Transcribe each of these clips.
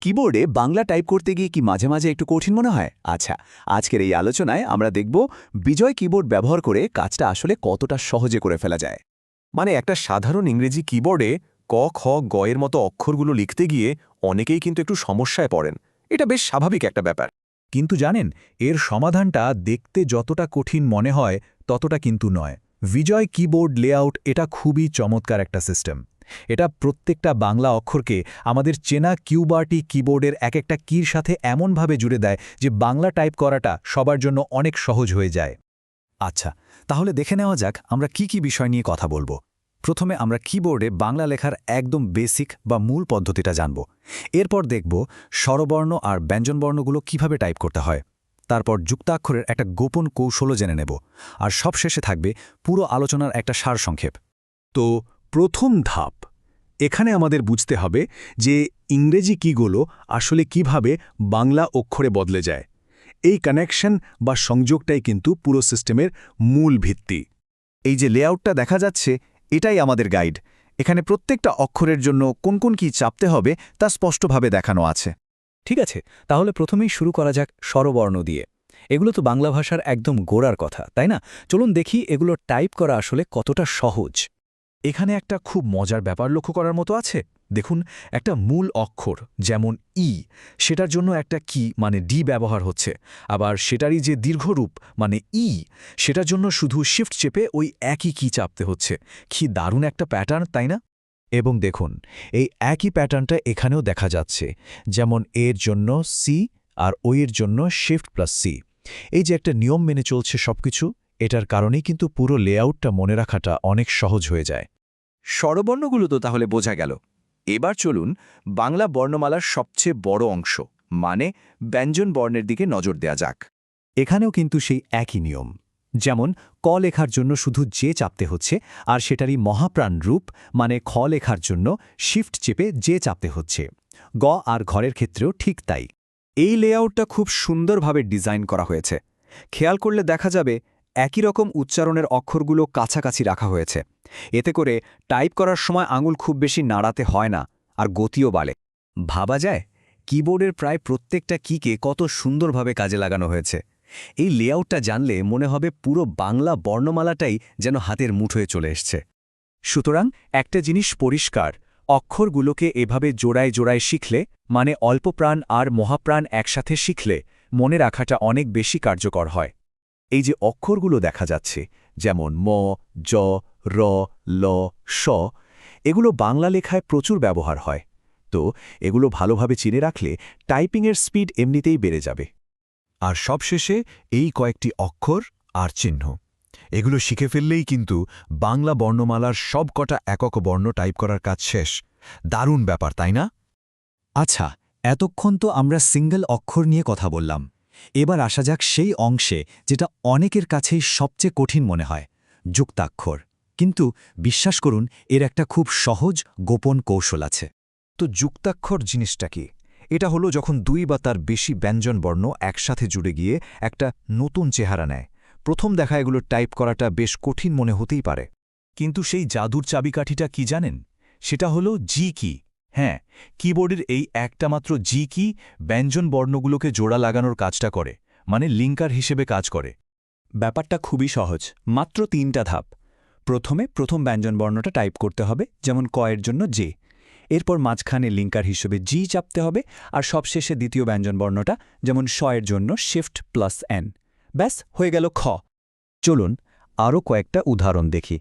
কিবোর্ডে বাংলা টাইপ করতে গিয়ে কি মাঝে মাঝে একটু কঠিন মনে হয়? আচ্ছা, আজকের এই আলোচনায় আমরা দেখব বিজয় কিবোর্ড ব্যবহার করে কাজটা আসলে কতটা সহজে করে ফেলা যায়। মানে একটা সাধারণ ইংরেজি কিবোর্ডে ক খ গ এর মতো অক্ষরগুলো লিখতে গিয়ে অনেকেই কিন্তু একটু সমস্যায় পড়েন। এটা বেশ স্বাভাবিক একটা ব্যাপার। কিন্তু জানেন, এর সমাধানটা দেখতে যতটা কঠিন মনে হয় ততটা কিন্তু নয়। বিজয় কিবোর্ড লেআউট এটা খুবই চমৎকার একটা সিস্টেম। এটা প্রত্যেকটা বাংলা অক্ষরকে আমাদের চেনা কিউবার্টি কিবোর্ডের এক একটা কির সাথে এমনভাবে জুড়ে দেয় যে বাংলা টাইপ করাটা সবার জন্য অনেক সহজ হয়ে যায়। আচ্ছা, তাহলে দেখে নেওয়া যাক আমরা কি বিষয় নিয়ে কথা বলবো। প্রথমে আমরা কিবোর্ডে বাংলা লেখার একদম বেসিক বা মূল পদ্ধতিটা জানব। এরপর দেখব স্বরবর্ণ আর ব্যঞ্জনবর্ণগুলো কিভাবে টাইপ করতে হয়। তারপর যুক্তাক্ষরের একটা গোপন কৌশলও জেনে নেব। আর সবশেষে থাকবে পুরো আলোচনার একটা সারসংক্ষেপ। তো প্রথম ধাপ, এখানে আমাদের বুঝতে হবে যে ইংরেজি কিগুলো আসলে কিভাবে বাংলা অক্ষরে বদলে যায়। এই কানেকশন বা সংযোগটাই কিন্তু পুরো সিস্টেমের মূল ভিত্তি। এই যে লেআউটটা দেখা যাচ্ছে, এটাই আমাদের গাইড। এখানে প্রত্যেকটা অক্ষরের জন্য কোন কোন কি চাপতে হবে তা স্পষ্টভাবে দেখানো আছে। ঠিক আছে, তাহলে প্রথমেই শুরু করা যাক স্বরবর্ণ দিয়ে। এগুলো তো বাংলা ভাষার একদম গোড়ার কথা, তাই না? চলুন দেখি এগুলো টাইপ করা আসলে কতটা সহজ। এখানে একটা খুব মজার ব্যাপার লক্ষ্য করার মতো আছে। দেখুন, একটা মূল অক্ষর যেমন ই, সেটার জন্য একটা কি মানে ডি ব্যবহার হচ্ছে। আবার সেটারই যে দীর্ঘরূপ মানে ই, সেটার জন্য শুধু শিফট চেপে ওই একই কি চাপতে হচ্ছে। কি দারুণ একটা প্যাটার্ন, তাই না? এবং দেখুন, এই একই প্যাটার্নটা এখানেও দেখা যাচ্ছে। যেমন এর জন্য সি আর ও এর জন্য শিফট প্লাস সি। এই যে একটা নিয়ম মেনে চলছে সবকিছু, এটার কারণেই কিন্তু পুরো লেআউটটা মনে রাখাটা অনেক সহজ হয়ে যায়। স্বরবর্ণগুলো তো তাহলে বোঝা গেল। এবার চলুন বাংলা বর্ণমালার সবচেয়ে বড় অংশ মানে ব্যঞ্জন বর্ণের দিকে নজর দেয়া যাক। এখানেও কিন্তু সেই একই নিয়ম। যেমন ক লেখার জন্য শুধু যে চাপতে হচ্ছে, আর সেটারই মহাপ্রাণ রূপ মানে খ লেখার জন্য শিফট চেপে যে চাপতে হচ্ছে। গ আর ঘরের ক্ষেত্রেও ঠিক তাই। এই লেআউটটা খুব সুন্দরভাবে ডিজাইন করা হয়েছে। খেয়াল করলে দেখা যাবে একই রকম উচ্চারণের অক্ষরগুলো কাছাকাছি রাখা হয়েছে। এতে করে টাইপ করার সময় আঙুল খুব বেশি নাড়াতে হয় না, আর গতিও বাড়ে। ভাবা যায় কিবোর্ডের প্রায় প্রত্যেকটা কিকে কত সুন্দরভাবে কাজে লাগানো হয়েছে। এই লেআউটটা জানলে মনে হবে পুরো বাংলা বর্ণমালাটাই যেন হাতের মুঠোয় চলে এসছে। সুতরাং একটা জিনিস পরিষ্কার, অক্ষরগুলোকে এভাবে জোড়ায় জোড়ায় শিখলে মানে অল্পপ্রাণ আর মহাপ্রাণ একসাথে শিখলে মনে রাখাটা অনেক বেশি কার্যকর হয়। এই যে অক্ষরগুলো দেখা যাচ্ছে যেমন ম, জ, র, ল, স, এগুলো বাংলা লেখায় প্রচুর ব্যবহার হয়। তো এগুলো ভালোভাবে চিনে রাখলে টাইপিংয়ের স্পিড এমনিতেই বেড়ে যাবে। আর সবশেষে এই কয়েকটি অক্ষর আর চিহ্ন, এগুলো শিখে ফেললেই কিন্তু বাংলা বর্ণমালার সবকটা একক বর্ণ টাইপ করার কাজ শেষ। দারুণ ব্যাপার, তাই না? আচ্ছা, এতক্ষণ তো আমরা সিঙ্গল অক্ষর নিয়ে কথা বললাম। এবার আসা যাক সেই অংশে যেটা অনেকের কাছেই সবচেয়ে কঠিন মনে হয়, যুক্তাক্ষর। কিন্তু বিশ্বাস করুন, এর একটা খুব সহজ গোপন কৌশল আছে। তো যুক্তাক্ষর জিনিসটা কি? এটা হলো যখন দুই বা তার বেশি ব্যঞ্জনবর্ণ একসাথে জুড়ে গিয়ে একটা নতুন চেহারা নেয়। প্রথম দেখা এগুলো টাইপ করাটা বেশ কঠিন মনে হতেই পারে, কিন্তু সেই জাদুর চাবিকাঠিটা কি জানেন? সেটা হলো জি কি। হ্যাঁ, কিবোর্ডের এই একটা মাত্র জি কি ব্যঞ্জন বর্ণগুলোকে জোড়া লাগানোর কাজটা করে, মানে লিঙ্কার হিসেবে কাজ করে। ব্যাপারটা খুবই সহজ, মাত্র ৩টা ধাপ। প্রথমে প্রথম ব্যঞ্জনবর্ণটা টাইপ করতে হবে, যেমন ক এর জন্য জে। এরপর মাঝখানে লিঙ্কার হিসেবে জি চাপতে হবে, আর সবশেষে দ্বিতীয় ব্যঞ্জনবর্ণটা যেমন শ এর জন্য শিফট প্লাস এন। ব্যাস, হয়ে গেল খ। চলুন আরও কয়েকটা উদাহরণ দেখি।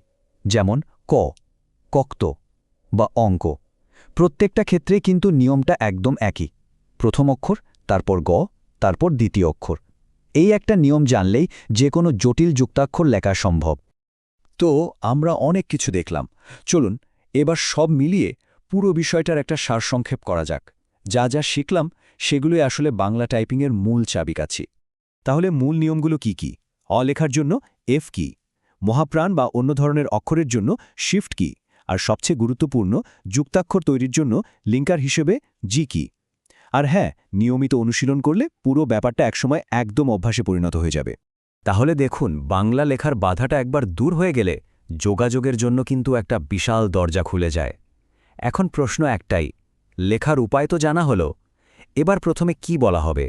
যেমন ক, কক্ত বা অঙ্ক। প্রত্যেকটা ক্ষেত্রে কিন্তু নিয়মটা একদম একই। প্রথম অক্ষর, তারপর গ, তারপর দ্বিতীয় অক্ষর। এই একটা নিয়ম জানলেই যে কোনো জটিল যুক্তাক্ষর লেখা সম্ভব। তো আমরা অনেক কিছু দেখলাম। চলুন এবার সব মিলিয়ে পুরো বিষয়টার একটা সারসংক্ষেপ করা যাক। যা যা শিখলাম সেগুলোই আসলে বাংলা টাইপিংয়ের মূল চাবিকাঠি। তাহলে মূল নিয়মগুলো কি কি? অ লেখার জন্য এফ কি, মহাপ্রাণ বা অন্য ধরনের অক্ষরের জন্য শিফট কি, আর সবচেয়ে গুরুত্বপূর্ণ যুক্তাক্ষর তৈরির জন্য লিঙ্কার হিসেবে জি কি। আর হ্যাঁ, নিয়মিত অনুশীলন করলে পুরো ব্যাপারটা একসময় একদম অভ্যাসে পরিণত হয়ে যাবে। তাহলে দেখুন, বাংলা লেখার বাধাটা একবার দূর হয়ে গেলে যোগাযোগের জন্য কিন্তু একটা বিশাল দরজা খুলে যায়। এখন প্রশ্ন একটাই, লেখার উপায় তো জানা হলো, এবার প্রথমে কি বলা হবে